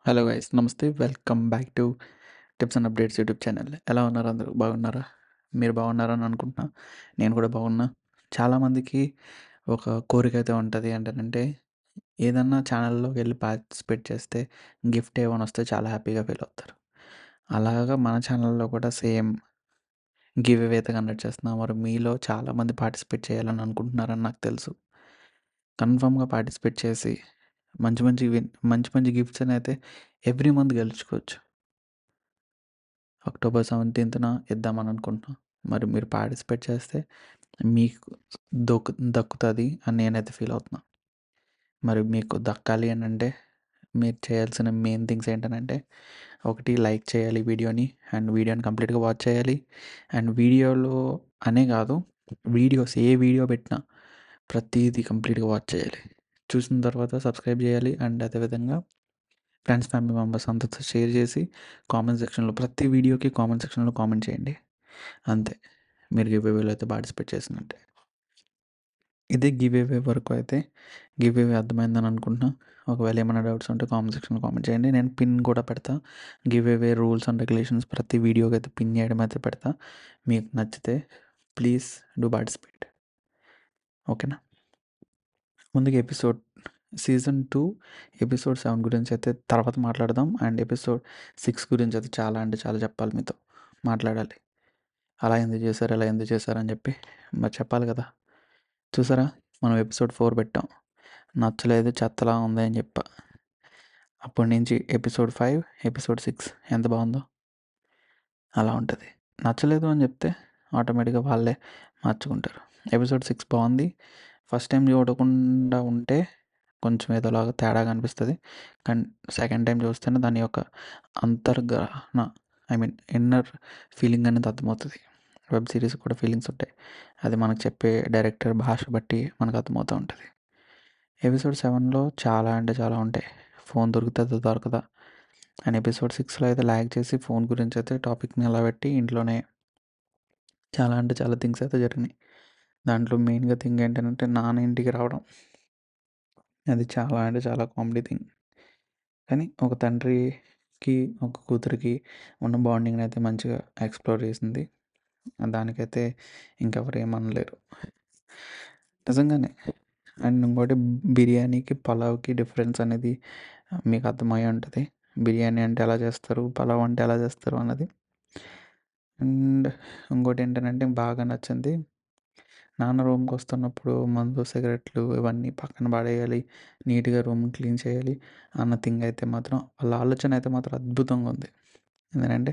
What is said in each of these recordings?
Hello guys నమస్తే. Welcome back to tips and updates YouTube channel. ఎలా ఉన్నారు అందరూ? బాగున్నారా? మీరు బాగున్నారని అనుకుంటున్నా. నేను కూడా బాగున్నా. చాలామందికి ఒక కోరిక అయితే ఉంటది. ఏంటనంటే ఏదన్నా ఛానల్‌లోకి వెళ్లి పార్టిసిపేట్ చేస్తే గిఫ్ట్ ఏమైనా వస్తే చాలా హ్యాపీగా ఫీల్ అవుతారు. అలాగా మన ఛానల్‌లో కూడా సేమ్ గివ్ అవే అయితే కండక్ట్ చేస్తున్నాం. మరి మీలో చాలామంది పార్టిసిపేట్ చేయాలని అనుకుంటున్నారని నాకు తెలుసు. కన్ఫర్మ్‌గా పార్టిసిపేట్ చేసి మంచి మంచి గిఫ్ట్స్‌ని అయితే ఎవ్రీ మంత్ గెలుచుకోవచ్చు. అక్టోబర్ 17న ఇద్దామని అనుకుంటున్నాం. మరి మీరు పార్టిసిపేట్ చేస్తే మీకు దక్కుతది అని నేనైతే ఫీల్ అవుతున్నా. మరి మీకు దక్కాలి అనంటే మీరు చేయాల్సిన మెయిన్ థింగ్స్ ఏంటనంటే, ఒకటి లైక్ చేయాలి వీడియోని. అండ్ వీడియోని కంప్లీట్‌గా వాచ్ చేయాలి. అండ్ వీడియోలో అనే కాదు, ఏ వీడియో పెట్టినా ప్రతీది కంప్లీట్‌గా వాచ్ చేయాలి. చూసిన తర్వాత సబ్స్క్రైబ్ చేయాలి. అండ్ అదేవిధంగా ఫ్రెండ్స్, ఫ్యామిలీ మెంబర్స్ అందరితో షేర్ చేసి ప్రతి వీడియోకి కామెంట్ సెక్షన్‌లో కామెంట్ చేయండి. అంతే. మీరు గివ్ అవేలో అయితే పార్టిసిపేట్ చేసినట్టే. ఇదే గివ్ అవే వరకు అయితే గివ్ అవే అర్థమైందని అనుకుంటున్నా. ఒకవేళ ఏమైనా డౌట్స్ ఉంటే కామెంట్ సెక్షన్‌లో కామెంట్ చేయండి. నేను పిన్ కూడా పెడతా. Give away rules and regulations ప్రతి వీడియోకి అయితే పిన్ చేయడం అయితే పెడతా. మీకు నచ్చితే ప్లీజ్ డూ పార్టిసిపేట్. ఓకేనా? ముందుగా సీజన్ 2 ఎపిసోడ్ 7 గురించి అయితే తర్వాత మాట్లాడదాం. అండ్ ఎపిసోడ్ 6 గురించి అయితే చాలా అంటే చాలా చెప్పాలి మీతో. మాట్లాడాలి. అలా ఎందుకు చేశారు, ఇలా ఎందుకు చేశారు అని చెప్పి మరి చెప్పాలి కదా! చూసారా? మనం ఎపిసోడ్ 4 పెట్టాం. నచ్చలేదు, చెత్తలా ఉంది అని చెప్పా. అప్పటి నుంచి ఎపిసోడ్ 5, ఎపిసోడ్ 6 ఎంత బాగుందో. అలా ఉంటది. నచ్చలేదు అని చెప్తే ఆటోమేటిక్‌గా వాళ్ళే మార్చుకుంటారు. ఎపిసోడ్ 6 బాగుంది. ఫస్ట్ టైం చూడకుండా ఉంటే కొంచెం ఏదోలాగా తేడాగా అనిపిస్తది. కానీ సెకండ్ టైం చూస్తేనే దాని యొక్క అంతర్గ్రహణ ఇన్నర్ ఫీలింగ్ అనేది అర్థమవుతది. వెబ్ సీరీస్ కూడా ఫీలింగ్స్ ఉంటాయి. అది మనకు చెప్పే డైరెక్టర్ భాష బట్టి మనకు అర్థమవుతా ఉంటది. ఎపిసోడ్ 7లో చాలా అంటే చాలా ఉంటాయి. ఫోన్ దొరుకుతదా? దొరకదా? అండ్ ఎపిసోడ్ 6లో అయితే లాగ్ చేసి ఫోన్ గురించి అయితే టాపిక్‌ని నిలబెట్టి ఇంట్లోనే చాలా అంటే చాలా థింగ్స్ అయితే జరిగినాయి. దాంట్లో మెయిన్‌గా థింగ్ ఏంటంటే నాన్న ఇంటికి రావడం. అది చాలా అంటే చాలా కామెడీ థింగ్. కానీ ఒక తండ్రికి, ఒక కూతురికి ఉన్న బాండింగ్‌ని అయితే మంచిగా ఎక్స్‌ప్లోర్ చేసింది. దానికైతే ఇంకెవరు ఏమనలేరు. నిజంగానే. అండ్ ఇంకోటి బిర్యానీకి, పలావ్‌కి డిఫరెన్స్ అనేది మీకు అర్థమయ్యే ఉంటది. బిర్యానీ అంటే ఎలా చేస్తారు? పలావ్ అంటే ఎలా చేస్తారు అన్నది. అండ్ ఇంకోటేంటనంటే బాగా నచ్చింది, నాన్న రూమ్‌కొస్తున్నప్పుడు మందు, సిగరెట్లు ఇవన్నీ పక్కన పడేయాలి. నీట్‌గా రూమ్ క్లీన్ చేయాలి అన్న థింగ్ అయితే మాత్రం వాళ్ళ ఆలోచన అయితే మాత్రం అద్భుతంగా ఉంది. ఎందుకంటే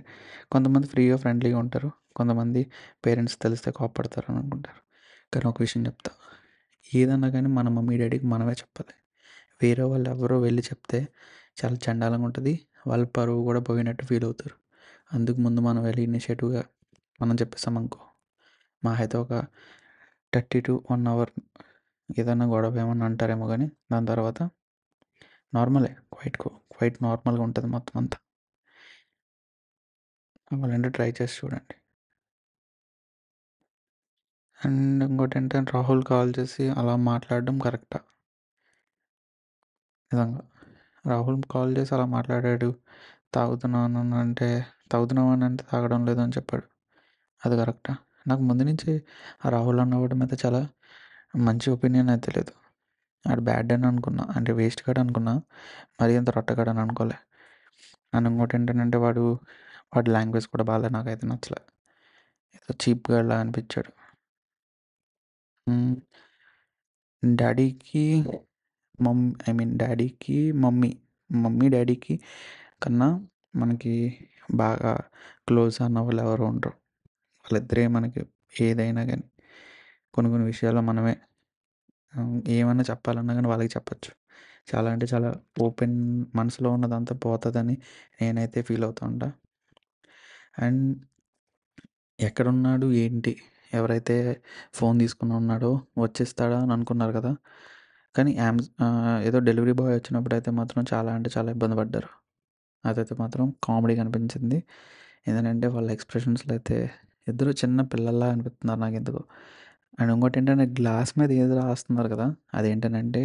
కొంతమంది ఫ్రీగా, ఫ్రెండ్లీగా ఉంటారు. కొంతమంది పేరెంట్స్ తెలిస్తే కోప్పడతారని అనుకుంటారు. కానీ ఒక విషయం చెప్తా. ఏదన్నా గానీ మన మమ్మీ, డ్యాడీకి మనమే చెప్పాలి. వేరే వాళ్ళు ఎవరో వెళ్లి చెప్తే చాలా చెండాలంగా ఉంటది. వాళ్ళ పరువు కూడా పోయినట్టు ఫీల్ అవుతారు. అందుకు ముందు మనం వెళ్ళి ఇనిషియేటివ్‌గా మనం చెప్పేసామనుకో, మహా అయితే ఒక 30-1 అవర్ ఏదన్నా గొడవ ఏమన్నా అంటారేమో గానీ, దాని తర్వాత నార్మలే. క్వైట్ నార్మల్‌గా ఉంటది మొత్తం అంతా. కావాలంటే ట్రై చేసి చూడండి. అండ్ ఇంకోటేంటంటే రాహుల్ కాల్ చేసి అలా మాట్లాడడం కరెక్టా? నిజంగా. రాహుల్ కాల్ చేసి అలా మాట్లాడాడు. తాగుతున్నానంటే తాగుతున్నావనంటే తాగడం లేదని చెప్పాడు. అది కరెక్టా? నాకు ముందు నుంచి ఆ రాహుల్ అన్నవాడి మీద చాలా మంచి ఒపీనియన్ అయితే లేదు. ఆడు బ్యాడ్ అని అనుకున్నా. అంటే వేస్ట్ గాడు అనుకున్నా. మరీ అంత రొట్టగాడని అనుకోలే. అండ్ ఇంకోటేంటనంటే వాడి లాంగ్వేజ్ కూడా బాలే, నాకైతే నచ్చలే. ఏదో చీప్ గాడిలా అనిపిచ్చాడు. హ్మ్. డ్యాడీకి డ్యాడీకి మమ్మీ, డ్యాడీకి కన్నా మనకి బాగా క్లోజ్ అన్నవాళ్ళు ఎవరు ఉండరు. వాళ్ళిద్దరే మనకి ఏదైనా గానీ. కొన్ని కొన్ని విషయాల్లో మనమే ఏమన్నా చెప్పాలన్నా గానీ వాళ్ళకి చెప్పొచ్చు. చాలా అంటే చాలా ఓపెన్, మనసులో ఉన్నదంతా పోతదని నేనైతే ఫీల్ అవుతా ఉంటా. అండ్ ఎక్కడున్నాడు? ఏంటి? ఎవరైతే ఫోన్ తీసుకొని ఉన్నాడో వచ్చేస్తాడా అని అనుకున్నారు కదా! కానీ ఏదో డెలివరీ బాయ్ వచ్చినప్పుడైతే మాత్రం చాలా అంటే చాలా ఇబ్బంది పడ్డారు. అదైతే మాత్రం కామెడీగా అనిపించింది. ఏందనంటే వాళ్ళ ఎక్స్‌ప్రెషన్స్‌లో అయితే ఇద్దరు చిన్న పిల్లల్లా అనిపిస్తున్నారు నాకెందుకో. అండ్ ఇంకోటేంటంటే గ్లాస్ మీద ఏదో రాస్తున్నారు కదా! అదేంటనంటే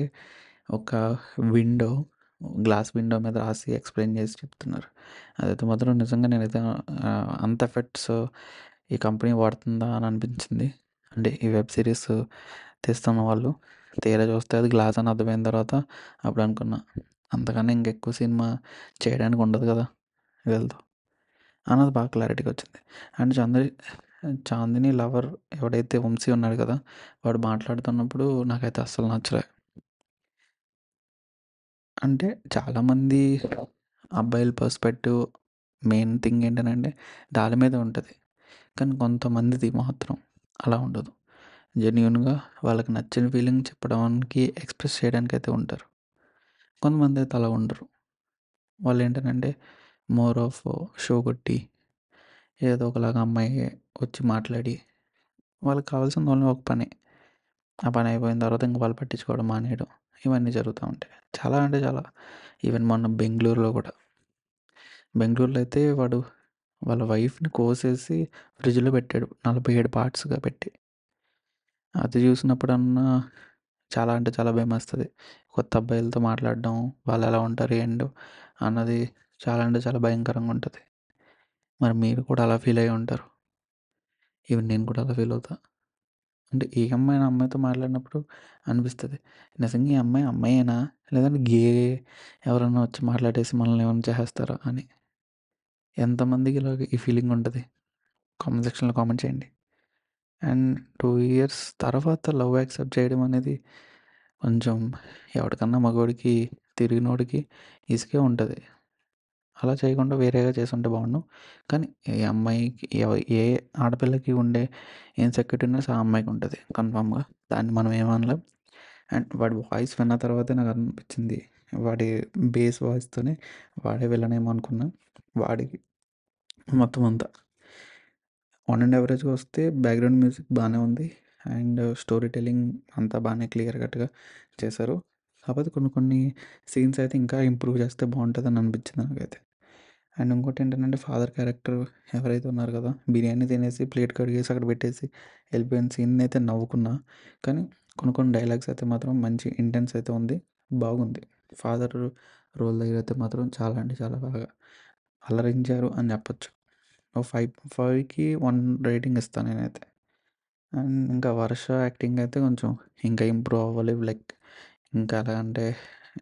ఒక విండో, గ్లాస్ విండో మీద రాసి ఎక్స్‌ప్లెయిన్ చేసి చెప్తున్నారు. అదైతే మాత్రం నిజంగా నేనైతే అంత ఎఫెక్ట్స్ ఈ కంపెనీ వాడుతుందా అని అనిపించింది. అంటే ఈ వెబ్ సీరీస్ తీస్తున్న వాళ్ళు. తీరా చూస్తే అది గ్లాస్ అని అర్థమైన తర్వాత అప్పుడు అనుకున్నా, అంతకన్నా ఇంకెక్కువ సినిమా చేయడానికి ఉండదు కదా వీళ్ళతో అన్నది బాగా క్లారిటీగా వచ్చింది. అండ్ చాందిని లవర్ ఎవడైతే వంశీ ఉన్నాడు కదా, వాడు మాట్లాడుతున్నప్పుడు నాకైతే అస్సలు నచ్చలే. అంటే చాలామంది అబ్బాయిల పర్స్పెక్టివ్ మెయిన్ థింగ్ ఏంటనంటే దాని మీదే ఉంటుంది. కానీ కొంతమందిది మాత్రం అలా ఉండదు. జెన్యూన్‌గా వాళ్ళకి నచ్చిన ఫీలింగ్ చెప్పడానికి, ఎక్స్‌ప్రెస్ చేయడానికైతే ఉంటారు. కొంతమంది అయితే అలా ఉండరు. వాళ్ళేంటనంటే మోర్ ఆఫ్ షో కొట్టి ఏదో ఒకలాగా అమ్మాయి వచ్చి మాట్లాడి వాళ్ళకి కావాల్సింది ఓన్లీ ఒక పనే. ఆ పని అయిపోయిన తర్వాత ఇంక వాళ్ళు పట్టించుకోవడం మానేయడం. ఇవన్నీ జరుగుతా ఉంటాయి. చాలా అంటే చాలా. ఈవెన్ మొన్న బెంగుళూరులో కూడా. బెంగుళూరులో అయితే వాడు వాళ్ళ వైఫ్‌ని కోసేసి ఫ్రిడ్జ్‌లో పెట్టాడు. 47 పార్ట్స్‌గా పెట్టి. అది చూసినప్పుడన్నా చాలా అంటే చాలా భయమేస్తది. కొత్త అబ్బాయిలతో మాట్లాడడం, వాళ్ళెలా ఉంటారు ఏంటో అన్నది చాలా అంటే చాలా భయంకరంగా ఉంటది. మరి మీరు కూడా అలా ఫీల్ అయ్యి ఉంటారు. ఈవెన్ నేను కూడా అలా ఫీల్ అవుతా. అంటే ఏ అమ్మాయి అమ్మాయితో మాట్లాడినప్పుడు అనిపిస్తది. నిజంగా ఈ అమ్మాయి అమ్మాయేనా? లేదంటే ఎవరన్నా వచ్చి మాట్లాడేసి మనల్ని ఏమైనా చేసేస్తారా అని. ఎంతమందికి ఇలాగ ఈ ఫీలింగ్ ఉంటది? కామెంట్ సెక్షన్‌లో కామెంట్ చేయండి. అండ్ 2 ఇయర్స్ తర్వాత లవ్ యాక్సెప్ట్ చేయడం అనేది కొంచెం ఎవడికన్నా మగోడికి తిరిగినోడికి ఈజీగా ఉంటది. అలా చేయకుండా వేరేగా చేసుంటే బావుండు. కానీ ఏ అమ్మాయికి ఏ ఆడపిల్లకి ఉండే ఇన్‌సెక్యూరిటీనెస్ ఆ అమ్మాయికి ఉంటది కన్ఫర్మ్‌గా. దాన్ని మనం ఏమనలేం. అండ్ వాడి వాయిస్ విన్న తర్వాతే నాకు అనిపించింది. వాడి బేస్ వాయిస్‌తోనే వాడే విలనేమో అనుకున్నా. వాడికి మొత్తం అంతా ఆన్ అండ్ యావరేజ్‌గా వస్తే బ్యాక్‌గ్రౌండ్ మ్యూజిక్ బానే ఉంది. అండ్ స్టోరీ టెల్లింగ్ అంతా బానే క్లియర్ కట్‌గా చేశారు. కాకపోతే కొన్ని కొన్ని సీన్స్ అయితే ఇంకా ఇంప్రూవ్ చేస్తే బావుంటదని అనిపించింది నాకైతే. అండ్ ఇంకోటేంటంటే ఫాదర్ క్యారెక్టర్ ఎవరైతే ఉన్నారో కదా! బిర్యానీ తినేసి ప్లేట్ కడిగేసి అక్కడ పెట్టేసి వెళ్ళిపోయిన సీన్‌నయితే నవ్వుకున్నా. కానీ కొన్ని కొన్ని డైలాగ్స్ అయితే మాత్రం మంచి ఇంటెన్స్ అయితే ఉంది. బాగుంది. ఫాదర్ రోల్ దగ్గర అయితే మాత్రం చాలా అంటే చాలా బాగా అలరించారు అని చెప్పొచ్చు. ఓ 5కి 1 రేటింగ్ ఇస్తా నేనైతే. అండ్ ఇంకా వర్ష యాక్టింగ్ అయితే కొంచెం ఇంకా ఇంప్రూవ్ అవ్వాలి. లైక్ ఇంకా ఎలా అంటే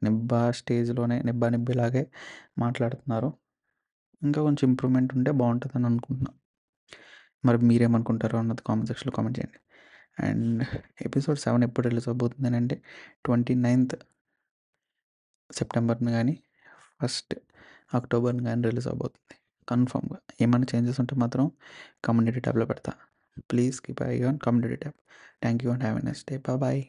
'నిబ్బా' స్టేజ్‌లోనే 'నిబ్బా నిబ్బి'లాగే మాట్లాడుతున్నారు. ఇంకా కొంచెం ఇంప్రూవ్‌మెంట్ ఉంటే బావుంటదని అనుకుంటున్నా. మరి మీరేమనుకుంటారో అన్నది కామెంట్ సెక్షన్‌లో కామెంట్ చేయండి. అండ్ ఎపిసోడ్ 7 ఎప్పుడు రిలీజ్ అవ్వబోతుందనంటే 29థ్ సెప్టెంబర్‌న గాని, 1 అక్టోబర్‌న గాని రిలీజ్ అవ్వబోతుంది. కన్ఫర్మ్‌గా. ఏమన్నా చేంజెస్ ఉంటే మాత్రం కమ్యూనిటీ ట్యాబ్‌లో పెడతా. Please keep eye on community tab. Thank you and have a nice day. Bye.